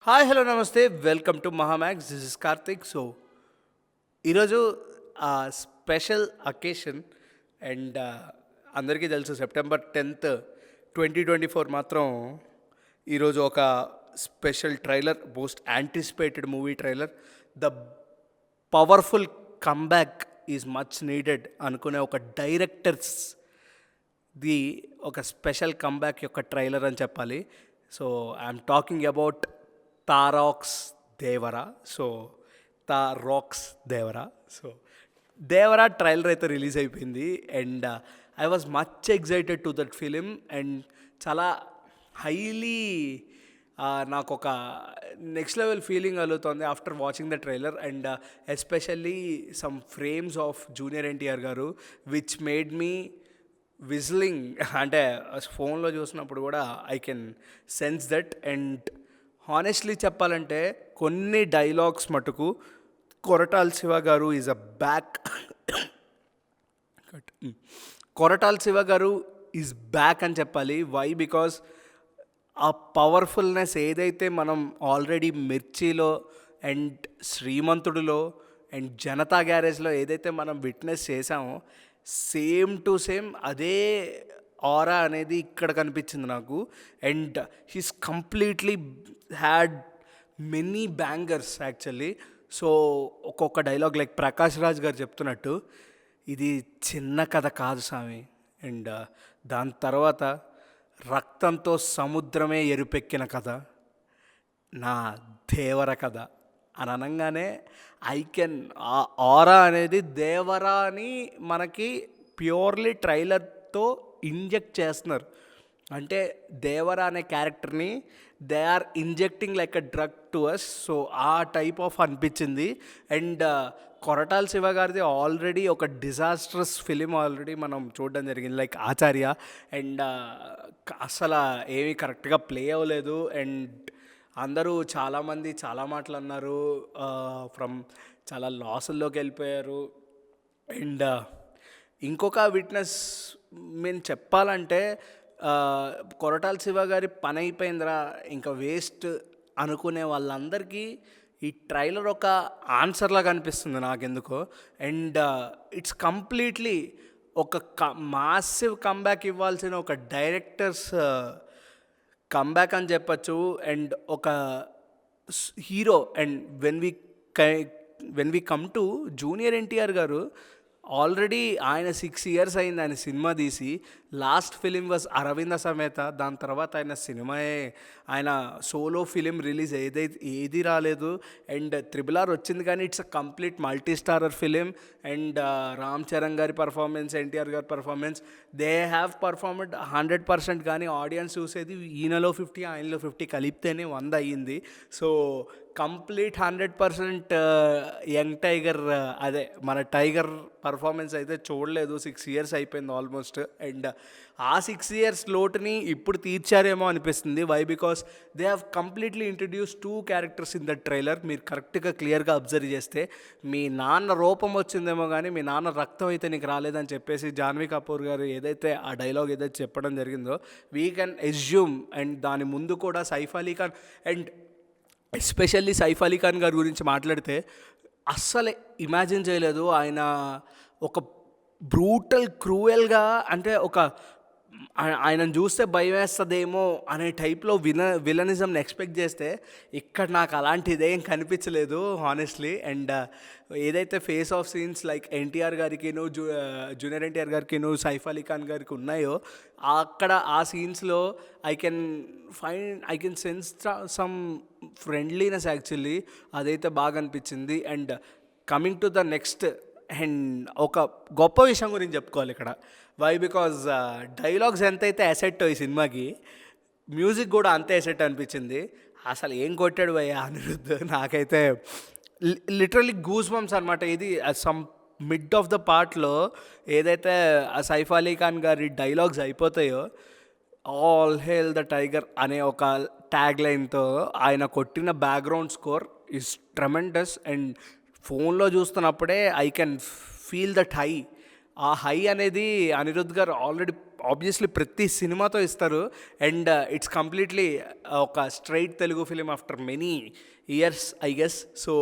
Hi hello నమస్తే welcome to Mahamax this is Karthik. So ఈరోజు special occasion and అందరికీ తెలుసు సెప్టెంబర్ 10th 2024 మాత్రం ఈరోజు ఒక special trailer, most anticipated movie trailer, the powerful comeback is much needed అనుకునే ఒక డైరెక్టర్స్ ది ఒక స్పెషల్ కంబ్యాక్ యొక్క ట్రైలర్ అని చెప్పాలి. So I'm talking about Tarak's Devara. So Tarak's Devara. So Devara trailer అయితే రిలీజ్ అయిపోయింది and I was much excited to that film and చాలా హైలీ నాకు ఒక నెక్స్ట్ లెవెల్ ఫీలింగ్ కలుగుతుంది after watching the trailer and especially some frames of junior NTR గారు which made me whistling. అంటే ఫోన్లో చూసినప్పుడు కూడా I can sense that. And honestly చెప్పాలంటే కొన్ని డైలాగ్స్ మటుకు కొరటాల శివ గారు is a back Koratala Shiva గారు ఈజ్ బ్యాక్ అని చెప్పాలి. వై? బికాస్ ఆ పవర్ఫుల్నెస్ ఏదైతే మనం ఆల్రెడీ మిర్చిలో అండ్ శ్రీమంతుడిలో అండ్ జనతా గ్యారేజ్లో ఏదైతే మనం విట్నెస్ చేసామో సేమ్ టు సేమ్ అదే ఆరా అనేది ఇక్కడ కనిపించింది నాకు. And he's completely had many bangers actually. So ఒక్కొక్క డైలాగ్ లైక్ ప్రకాష్ రాజ్ గారు చెప్తున్నట్టు ఇది చిన్న కథ కాదు స్వామి. అండ్ దాని తర్వాత రక్తంతో సముద్రమే ఎరుపెక్కిన కథ నా దేవర కథ అని అనగానే ఐ కెన్ ఆ ఆరా అనేది దేవరా అని మనకి ప్యూర్లీ ట్రైలర్తో ఇంజెక్ట్ చేస్తున్నారు. అంటే దేవరా అనే క్యారెక్టర్ని they are injecting like a drug to us. So ఆ టైప్ ఆఫ్ అనిపించింది. అండ్ కొరటాల శివ గారిది ఆల్రెడీ ఒక డిజాస్ట్రస్ ఫిలిం ఆల్రెడీ మనం చూడడం జరిగింది లైక్ ఆచార్య. అండ్ అసలు ఏమీ కరెక్ట్గా ప్లే అవ్వలేదు అండ్ అందరూ చాలామంది చాలా మాటలు అన్నారు, ఫ్రమ్ చాలా లాసుల్లోకి వెళ్ళిపోయారు. అండ్ ఇంకొక విట్నెస్ మేము చెప్పాలంటే కొరటాల శివ గారి పని అయిపోయిందిరా ఇంకా వేస్ట్ అనుకునే వాళ్ళందరికీ ఈ ట్రైలర్ ఒక ఆన్సర్లాగా అనిపిస్తుంది నాకెందుకో. అండ్ ఇట్స్ కంప్లీట్లీ ఒక మాసివ్ కంబ్యాక్ ఇవ్వాల్సిన ఒక డైరెక్టర్స్ కంబ్యాక్ అని చెప్పచ్చు. అండ్ ఒక hero. And when we come to junior NTR గారు, ఆల్రెడీ ఆయన 6 years అయింది ఆయన సినిమా తీసి. Last film was Aravinda Sametha. దాని తర్వాత ఆయన సినిమాయే ఆయన సోలో ఫిలిం రిలీజ్ ఏది రాలేదు. అండ్ RRR వచ్చింది కానీ it's a complete multi starrer film. And Ram Charan గారి పర్ఫార్మెన్స్, ఎన్టీఆర్ గారి పర్ఫార్మెన్స్, దే హ్యావ్ పర్ఫార్మెడ్ 100%. కానీ ఆడియన్స్ చూసేది ఈయనలో 50 ఆయనలో 50 కలిపితేనే 100 అయ్యింది. సో కంప్లీట్ 100% యంగ్ టైగర్, అదే మన టైగర్ పర్ఫార్మెన్స్ అయితే చూడలేదు. 6 years అయిపోయింది ఆల్మోస్ట్. అండ్ ఆ 6 years లోటుని ఇప్పుడు తీర్చారేమో అనిపిస్తుంది. Why? Because they have completely introduce 2 characters in the trailer. మీరు కరెక్ట్గా క్లియర్గా అబ్జర్వ్ చేస్తే మీ నాన్న రూపం వచ్చిందేమో కానీ మీ నాన్న రక్తం అయితే నీకు రాలేదని చెప్పేసి జాన్వీ కపూర్ గారు ఏదైతే ఆ డైలాగ్ ఏదైతే చెప్పడం జరిగిందో వీ కెన్ ఎస్యూమ్. అండ్ దాని ముందు కూడా సైఫ్ అలీ ఖాన్, అండ్ ఎస్పెషల్లీ సైఫ్ అలీ ఖాన్ గారి గురించి మాట్లాడితే అస్సలు ఇమాజిన్ చేయలేదు ఆయన ఒక బ్రూటల్ క్రూయల్గా, అంటే ఆయనను చూస్తే భయం వేస్తుందేమో అనే టైప్లో విలనిజంని ఎక్స్పెక్ట్ చేస్తే ఇక్కడ నాకు అలాంటిదేం కనిపించలేదు హానెస్ట్లీ. అండ్ ఏదైతే face off scenes like NTR గారికిను జూనియర్ ఎన్టీఆర్ గారికిను సైఫ్ అలీ ఖాన్ గారికి ఉన్నాయో అక్కడ ఆ సీన్స్లో I can sense some friendliness actually. అదైతే బాగా అనిపించింది. And coming to the next, and ఒక గొప్ప విషయం గురించి చెప్పుకోవాలి ఇక్కడ. వై? బికాజ్ డైలాగ్స్ ఎంతైతే అసెట్ ఈ సినిమాకి, మ్యూజిక్ కూడా అంతే అసెట్ అనిపించింది. అసలు ఏం కొట్టాడు భయ్య అనిరుద్ధ్. నాకైతే లిటరలీ గూస్ బంప్స్ అనమాట. ఇది సమ్ మిడ్ ఆఫ్ ద పార్ట్లో ఏదైతే సైఫ్ అలీ ఖాన్ గారి డైలాగ్స్ అయిపోతాయో ఆల్ హేల్ ద టైగర్ అనే ఒక ట్యాగ్ లైన్తో ఆయన కొట్టిన background score is tremendous. And ఫోన్లో చూస్తున్నప్పుడే I can feel that high. ఆ హై అనేది అనిరుద్ధ్ గారు ఆల్రెడీ ఆబ్వియస్లీ ప్రతి సినిమాతో ఇస్తారు. అండ్ ఇట్స్ కంప్లీట్లీ ఒక straight Telugu film after many years I guess. So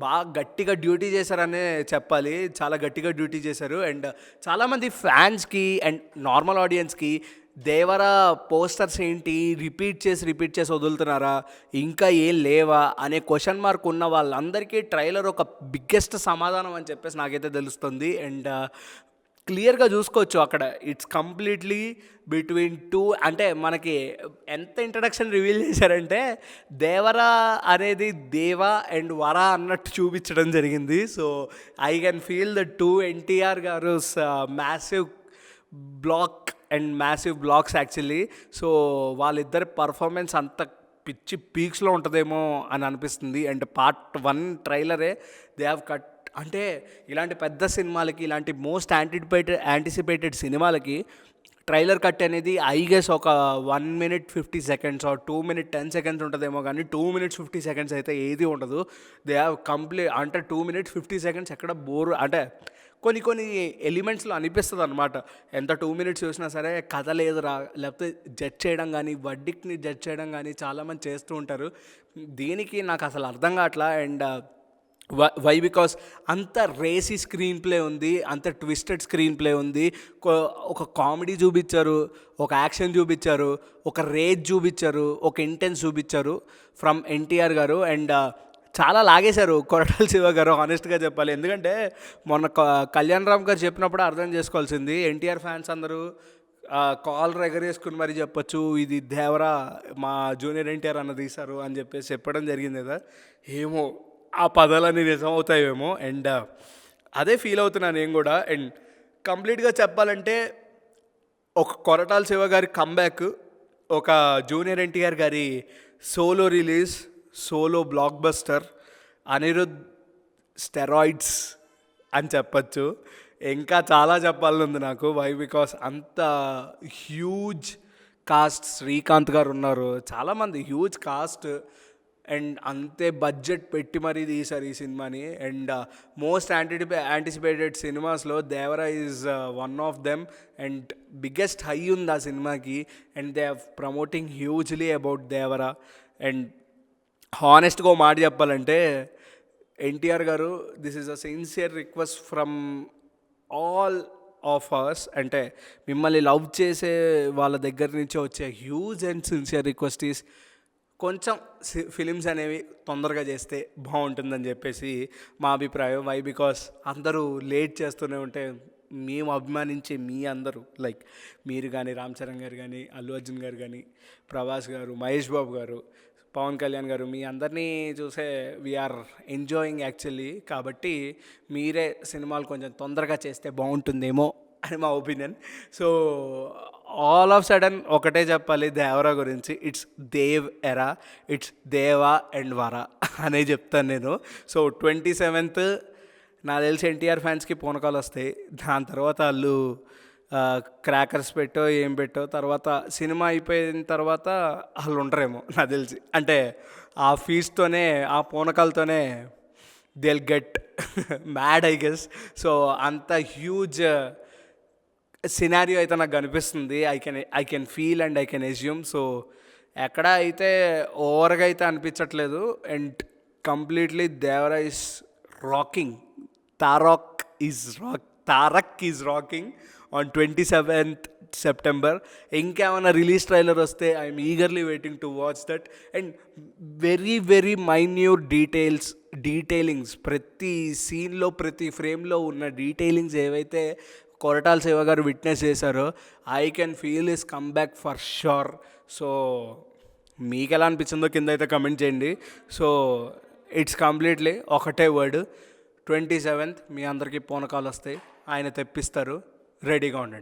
బాగా గట్టిగా డ్యూటీ చేశారనే చెప్పాలి. చాలా గట్టిగా డ్యూటీ చేశారు. అండ్ చాలామంది ఫ్యాన్స్కి అండ్ నార్మల్ ఆడియన్స్కి దేవరా పోస్టర్స్ ఏంటి రిపీట్ చేసి వదులుతున్నారా, ఇంకా ఏం లేవా అనే క్వశ్చన్ మార్క్ ఉన్న వాళ్ళందరికీ ట్రైలర్ ఒక బిగ్గెస్ట్ సమాధానం అని చెప్పేసి నాకైతే తెలుస్తుంది. అండ్ క్లియర్గా చూసుకోవచ్చు అక్కడ ఇట్స్ కంప్లీట్లీ బిట్వీన్ టూ. అంటే మనకి ఎంత ఇంట్రడక్షన్ రివీల్ చేశారంటే దేవరా అనేది దేవా అండ్ వరా అన్నట్టు చూపించడం జరిగింది. So I can feel the two NTR garu massive block and massive blocks actually. So వాళ్ళిద్దరి పర్ఫార్మెన్స్ అంత పిచ్చి పీక్స్లో ఉంటుందేమో అని అనిపిస్తుంది. అండ్ పార్ట్ 1 ట్రైలరే దే హ్యావ్ కట్. అంటే ఇలాంటి పెద్ద సినిమాలకి, ఇలాంటి మోస్ట్ యాంటిసిపేటెడ్ సినిమాలకి ట్రైలర్ కట్ అనేది ఐ గెస్ ఒక 1 minute 50 seconds or 2 minutes 10 seconds ఉంటుందేమో, కానీ 2 minutes 50 seconds అయితే ఏది ఉండదు. దే హ్యావ్ అంటే 2 minutes 50 seconds ఎక్కడ బోర్, అంటే కొన్ని ఎలిమెంట్స్లో అనిపిస్తుంది అనమాట. ఎంత 2 minutes చూసినా సరే కథ లేదురా, లేకపోతే జడ్జ్ చేయడం కానీ వడ్డీని జడ్జ్ చేయడం కానీ చాలామంది చేస్తూ ఉంటారు. దీనికి నాకు అసలు అర్థం కావట్లా. అండ్ వై బికాస్ అంత రేసీ స్క్రీన్ ప్లే ఉంది, అంత ట్విస్టెడ్ స్క్రీన్ ప్లే ఉంది. ఒక కామెడీ చూపించారు, ఒక యాక్షన్ చూపించారు, ఒక రేజ్ చూపించారు, ఒక ఇంటెన్స్ చూపించారు ఫ్రమ్ ఎన్టీఆర్ గారు. అండ్ చాలా లాగేశారు కొరటాల శివ గారు, హానెస్ట్గా చెప్పాలి. ఎందుకంటే మొన్న కళ్యాణ్ రామ్ గారు చెప్పినప్పుడు అర్థం చేసుకోవాల్సింది, ఎన్టీఆర్ ఫ్యాన్స్ అందరూ కాలర్ ఎగరేసుకుని మరీ చెప్పొచ్చు ఇది దేవరా మా జూనియర్ ఎన్టీఆర్ అన్న తీశారు అని చెప్పేసి చెప్పడం జరిగింది కదా. ఏమో ఆ పదాలన్నీ నిజం అవుతాయేమో. అండ్ అదే ఫీల్ అవుతున్నాను నేను కూడా. అండ్ కంప్లీట్గా చెప్పాలంటే ఒక కొరటాల శివ గారి కంబ్యాక్, ఒక జూనియర్ ఎన్టీఆర్ గారి solo release, solo blockbuster, Anirudh steroids అని చెప్పచ్చు. ఇంకా చాలా చెప్పాలని ఉంది నాకు. వై బికాస్ అంత హ్యూజ్ కాస్ట్, శ్రీకాంత్ గారు ఉన్నారు, చాలామంది హ్యూజ్ కాస్ట్ అండ్ అంతే బడ్జెట్ పెట్టి మరీ తీశారు ఈ సినిమాని. అండ్ మోస్ట్ యాంటిసిపేటెడ్ సినిమాస్లో Devara is one of them. And biggest high ఉంది ఆ సినిమాకి. And they are promoting hugely about Devara. And హానెస్ట్గా ఒక మాట చెప్పాలంటే NTR garu, this is a sincere request from all of us. అంటే మిమ్మల్ని లవ్ చేసే వాళ్ళ దగ్గర నుంచి వచ్చే huge and sincere request is కొంచెం ఫిలిమ్స్ అనేవి తొందరగా చేస్తే బాగుంటుందని చెప్పేసి మా అభిప్రాయం. వై బికాస్ అందరూ లేట్ చేస్తూనే ఉంటే మేము అభిమానించే మీ అందరూ, లైక్ మీరు కానీ, రామ్ చరణ్ గారు కానీ, అల్లు అర్జున్ గారు కానీ, ప్రభాస్ గారు, మహేష్ బాబు గారు, పవన్ కళ్యాణ్ గారు, మీ అందరినీ చూసే వీఆర్ ఎంజాయింగ్ యాక్చువల్లీ. కాబట్టి మీరే సినిమాలు కొంచెం తొందరగా చేస్తే బాగుంటుందేమో అని మా opinion. So all of sudden ఒకటే చెప్పాలి దేవరా గురించి, ఇట్స్ దేవ్ ఎరా, ఇట్స్ దేవా అండ్ వరా అనే చెప్తాను నేను. సో 27th నాకు తెలిసి ఎన్టీఆర్ ఫ్యాన్స్కి పూనకాలు వస్తాయి. దాని తర్వాత వాళ్ళు క్రాకర్స్ పెట్టో ఏం పెట్టో, తర్వాత సినిమా అయిపోయిన తర్వాత వాళ్ళు ఉండరేమో నాకు తెలిసి. అంటే ఆ ఫీజ్తోనే, ఆ పూనకాలతోనే they will get mad I guess. So అంత హ్యూజ్ సినారియో అయితే నాకు కనిపిస్తుంది. I can feel and I can assume. So ఎక్కడ అయితే ఓవర్గా అయితే అనిపించట్లేదు. And completely Devara is rocking. Tarak is rocking on 27th September. ఇంకేమైనా రిలీజ్ ట్రైలర్ వస్తే I'm eagerly waiting to watch that. And very very minute detailings, ప్రతి సీన్లో ప్రతి ఫ్రేమ్లో ఉన్న డీటెయిలింగ్స్ ఏవైతే కొరటాల శివ గారు విట్నెస్ చేశారో I can feel his come back for sure. So మీకు ఎలా అనిపించిందో కింద అయితే కమెంట్ చేయండి. సో ఇట్స్ కంప్లీట్లీ ఒకటే వర్డ్, 27th మీ అందరికీ పూనకాలు వస్తాయి, ఆయన తెప్పిస్తారు, రెడీగా ఉండండి.